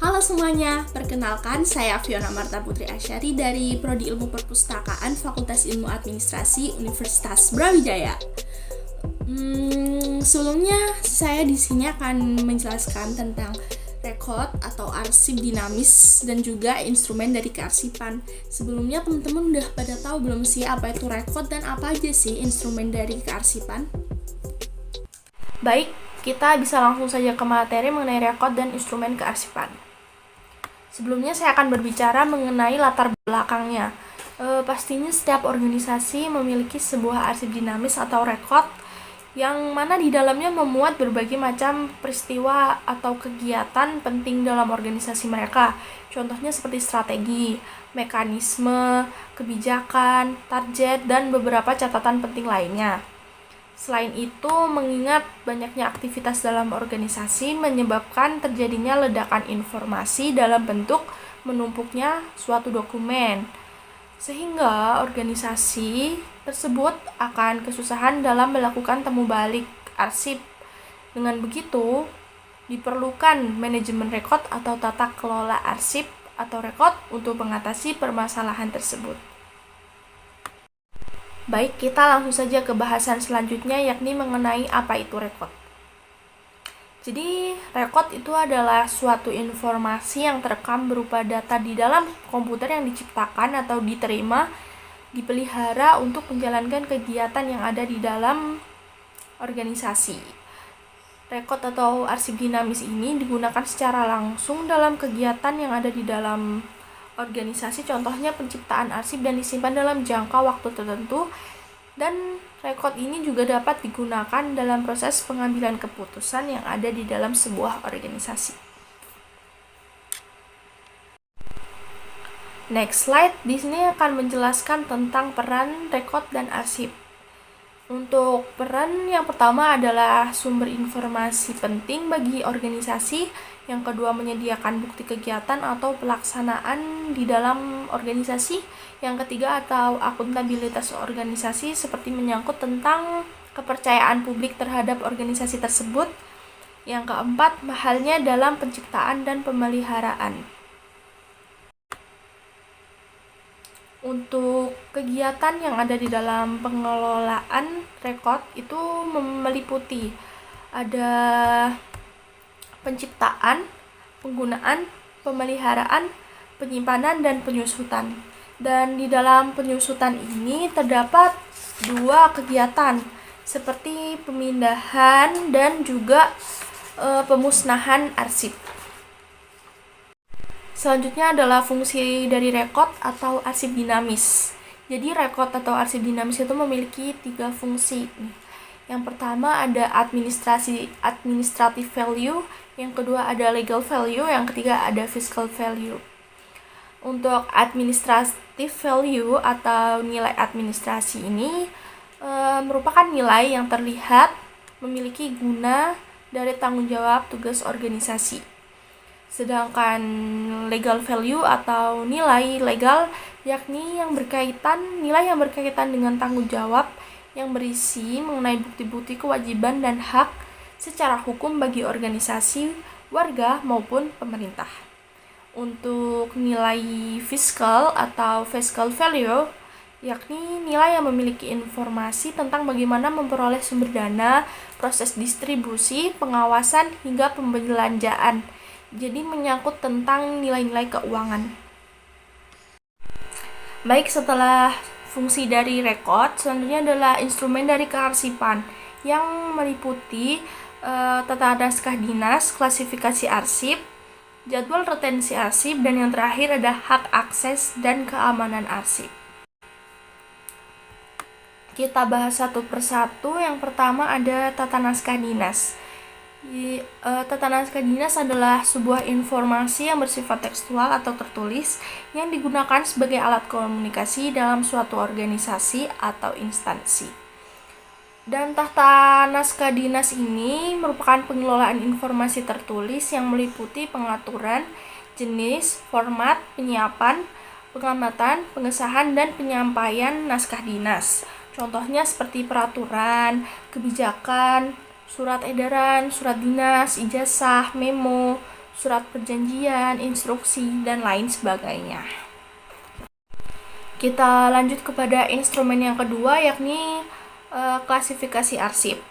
Halo semuanya, perkenalkan saya Fiona Marta Putri Asyari dari Prodi Ilmu Perpustakaan Fakultas Ilmu Administrasi Universitas Brawijaya. Sebelumnya saya di sini akan menjelaskan tentang rekod atau arsip dinamis dan juga instrumen dari kearsipan. Sebelumnya teman-teman udah pada tahu belum sih apa itu rekod dan apa aja sih instrumen dari kearsipan? Baik, kita bisa langsung saja ke materi mengenai rekod dan instrumen kearsipan. Sebelumnya saya akan berbicara mengenai latar belakangnya. Pastinya setiap organisasi memiliki sebuah arsip dinamis atau rekod yang mana di dalamnya memuat berbagai macam peristiwa atau kegiatan penting dalam organisasi mereka. Contohnya seperti strategi, mekanisme, kebijakan, target, dan beberapa catatan penting lainnya. Selain itu, mengingat banyaknya aktivitas dalam organisasi menyebabkan terjadinya ledakan informasi dalam bentuk menumpuknya suatu dokumen, sehingga organisasi tersebut akan kesusahan dalam melakukan temu balik arsip. Dengan begitu, diperlukan manajemen rekod atau tata kelola arsip atau rekod untuk mengatasi permasalahan tersebut. Baik, kita langsung saja ke bahasan selanjutnya, yakni mengenai apa itu rekod. Jadi, rekod itu adalah suatu informasi yang terekam berupa data di dalam komputer yang diciptakan atau diterima, dipelihara untuk menjalankan kegiatan yang ada di dalam organisasi. Rekod atau arsip dinamis ini digunakan secara langsung dalam kegiatan yang ada di dalam organisasi, contohnya penciptaan arsip dan disimpan dalam jangka waktu tertentu, dan rekod ini juga dapat digunakan dalam proses pengambilan keputusan yang ada di dalam sebuah organisasi. Next slide, di sini akan menjelaskan tentang peran rekod dan arsip. Untuk peran yang pertama adalah sumber informasi penting bagi organisasi, yang kedua menyediakan bukti kegiatan atau pelaksanaan di dalam organisasi, yang ketiga atau akuntabilitas organisasi seperti menyangkut tentang kepercayaan publik terhadap organisasi tersebut, yang keempat halnya dalam penciptaan dan pemeliharaan. Untuk kegiatan yang ada di dalam pengelolaan rekod itu meliputi ada penciptaan, penggunaan, pemeliharaan, penyimpanan, dan penyusutan. Dan di dalam penyusutan ini terdapat dua kegiatan seperti pemindahan dan juga pemusnahan arsip. Selanjutnya adalah fungsi dari rekod atau arsip dinamis. Jadi rekod atau arsip dinamis itu memiliki 3 fungsi. Yang pertama ada administrative value, yang kedua ada legal value, yang ketiga ada fiscal value. Untuk administrative value atau nilai administrasi ini merupakan nilai yang terlihat memiliki guna dari tanggung jawab tugas organisasi. Sedangkan legal value atau nilai legal yakni nilai yang berkaitan dengan tanggung jawab yang berisi mengenai bukti-bukti kewajiban dan hak secara hukum bagi organisasi, warga maupun pemerintah. Untuk nilai fiskal atau fiscal value yakni nilai yang memiliki informasi tentang bagaimana memperoleh sumber dana, proses distribusi, pengawasan hingga pembelanjaan. Jadi menyangkut tentang nilai-nilai keuangan. Baik, setelah fungsi dari rekod, selanjutnya adalah instrumen dari kearsipan yang meliputi tata naskah dinas, klasifikasi arsip, jadwal retensi arsip, dan yang terakhir ada hak akses dan keamanan arsip. Kita bahas satu persatu. Yang pertama ada tata naskah dinas. Tata naskah dinas adalah sebuah informasi yang bersifat tekstual atau tertulis yang digunakan sebagai alat komunikasi dalam suatu organisasi atau instansi. Dan tata naskah dinas ini merupakan pengelolaan informasi tertulis yang meliputi pengaturan, jenis, format, penyiapan, pengamatan, pengesahan, dan penyampaian naskah dinas. Contohnya seperti peraturan, kebijakan, surat edaran, surat dinas, ijazah, memo, surat perjanjian, instruksi, dan lain sebagainya. Kita lanjut kepada instrumen yang kedua, yakni klasifikasi arsip.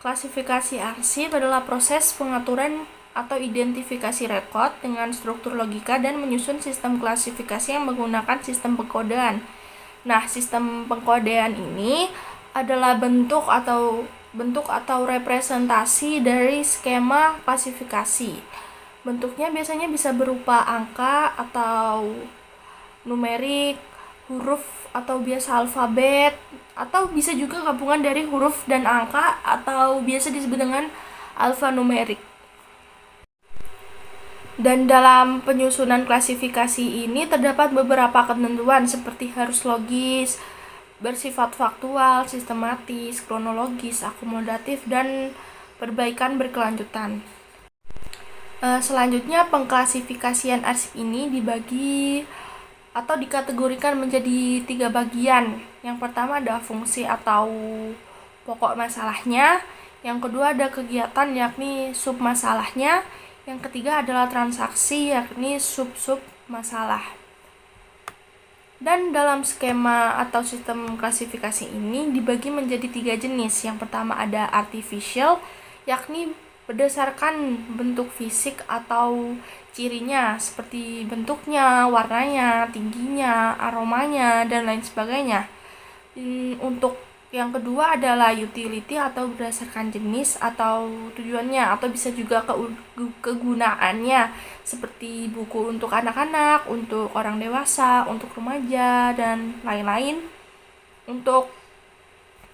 Klasifikasi arsip adalah proses pengaturan atau identifikasi rekod dengan struktur logika dan menyusun sistem klasifikasi yang menggunakan sistem pengkodean. Nah, sistem pengkodean ini adalah bentuk atau representasi dari skema klasifikasi. Bentuknya biasanya bisa berupa angka atau numerik, huruf atau biasa alfabet, atau bisa juga gabungan dari huruf dan angka atau biasa disebut dengan alfanumerik. Dan dalam penyusunan klasifikasi ini terdapat beberapa ketentuan seperti harus logis, bersifat faktual, sistematis, kronologis, akomodatif, dan perbaikan berkelanjutan. Selanjutnya, pengklasifikasian arsip ini dibagi atau dikategorikan menjadi 3 bagian. Yang pertama ada fungsi atau pokok masalahnya, yang kedua ada kegiatan yakni submasalahnya, yang ketiga adalah transaksi yakni sub-sub masalah. Dan dalam skema atau sistem klasifikasi ini dibagi menjadi 3 jenis. Yang pertama ada artificial, yakni berdasarkan bentuk fisik atau cirinya seperti bentuknya, warnanya, tingginya, aromanya, dan lain sebagainya. Untuk yang kedua adalah utility atau berdasarkan jenis atau tujuannya atau bisa juga kegunaannya seperti buku untuk anak-anak, untuk orang dewasa, untuk remaja, dan lain-lain. Untuk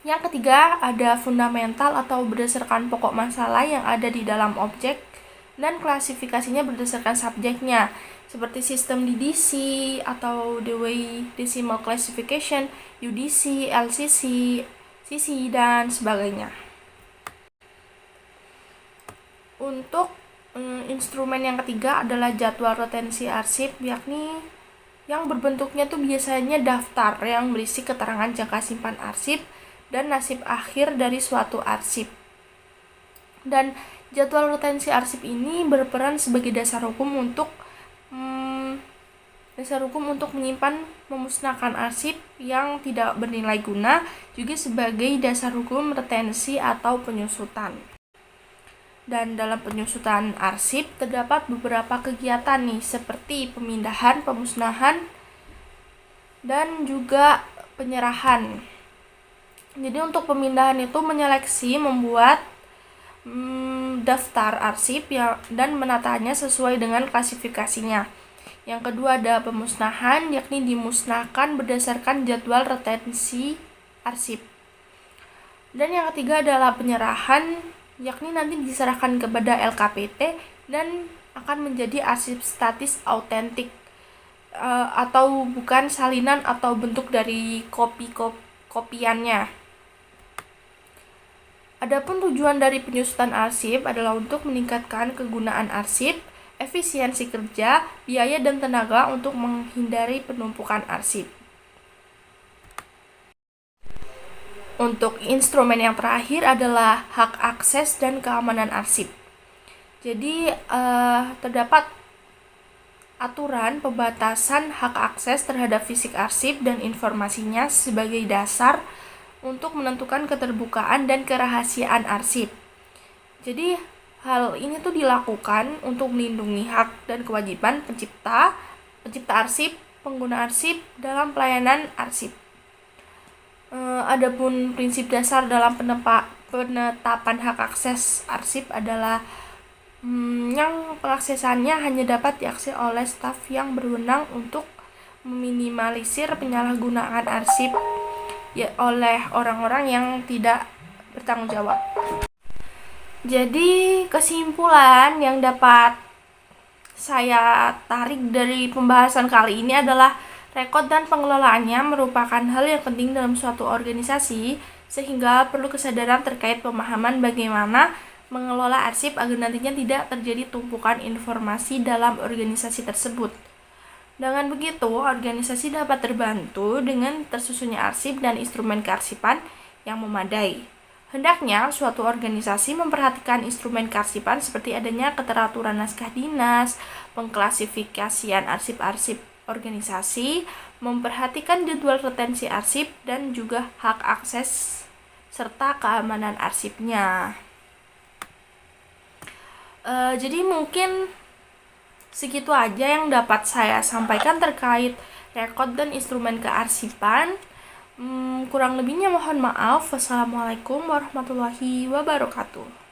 yang ketiga ada fundamental atau berdasarkan pokok masalah yang ada di dalam objek dan klasifikasinya berdasarkan subjeknya seperti sistem DDC atau Dewey Decimal Classification, UDC, LCC, CC, dan sebagainya. Untuk instrumen yang ketiga adalah jadwal retensi arsip, yakni yang berbentuknya tuh biasanya daftar yang berisi keterangan jangka simpan arsip dan nasib akhir dari suatu arsip. Dan jadwal retensi arsip ini berperan sebagai dasar hukum untuk menyimpan memusnahkan arsip yang tidak bernilai guna, juga sebagai dasar hukum retensi atau penyusutan. Dan dalam penyusutan arsip terdapat beberapa kegiatan nih seperti pemindahan, pemusnahan, dan juga penyerahan. Jadi untuk pemindahan itu menyeleksi, membuat daftar arsip dan menatanya sesuai dengan klasifikasinya. Yang kedua ada pemusnahan, yakni dimusnahkan berdasarkan jadwal retensi arsip. Dan yang ketiga adalah penyerahan, yakni nanti diserahkan kepada LKPT dan akan menjadi arsip statis autentik atau bukan salinan atau bentuk dari kopiannya. Adapun tujuan dari penyusutan arsip adalah untuk meningkatkan kegunaan arsip, efisiensi kerja, biaya, dan tenaga untuk menghindari penumpukan arsip. Untuk instrumen yang terakhir adalah hak akses dan keamanan arsip. Jadi terdapat aturan pembatasan hak akses terhadap fisik arsip dan informasinya sebagai dasar untuk menentukan keterbukaan dan kerahasiaan arsip. Jadi hal ini tuh dilakukan untuk melindungi hak dan kewajiban pencipta arsip, pengguna arsip dalam pelayanan arsip. Adapun prinsip dasar dalam penetapan hak akses arsip adalah yang pengaksesannya hanya dapat diakses oleh staf yang berwenang untuk meminimalisir penyalahgunaan arsip oleh orang-orang yang tidak bertanggung jawab. Jadi kesimpulan yang dapat saya tarik dari pembahasan kali ini adalah rekod dan pengelolaannya merupakan hal yang penting dalam suatu organisasi, sehingga perlu kesadaran terkait pemahaman bagaimana mengelola arsip agar nantinya tidak terjadi tumpukan informasi dalam organisasi tersebut. Dengan begitu, organisasi dapat terbantu dengan tersusunnya arsip dan instrumen kearsipan yang memadai. Hendaknya suatu organisasi memperhatikan instrumen kearsipan seperti adanya keteraturan naskah dinas, pengklasifikasian arsip-arsip organisasi, memperhatikan jadwal retensi arsip, dan juga hak akses serta keamanan arsipnya. Jadi mungkin segitu aja yang dapat saya sampaikan terkait rekod dan instrumen kearsipan. Kurang lebihnya mohon maaf. Wassalamualaikum warahmatullahi wabarakatuh.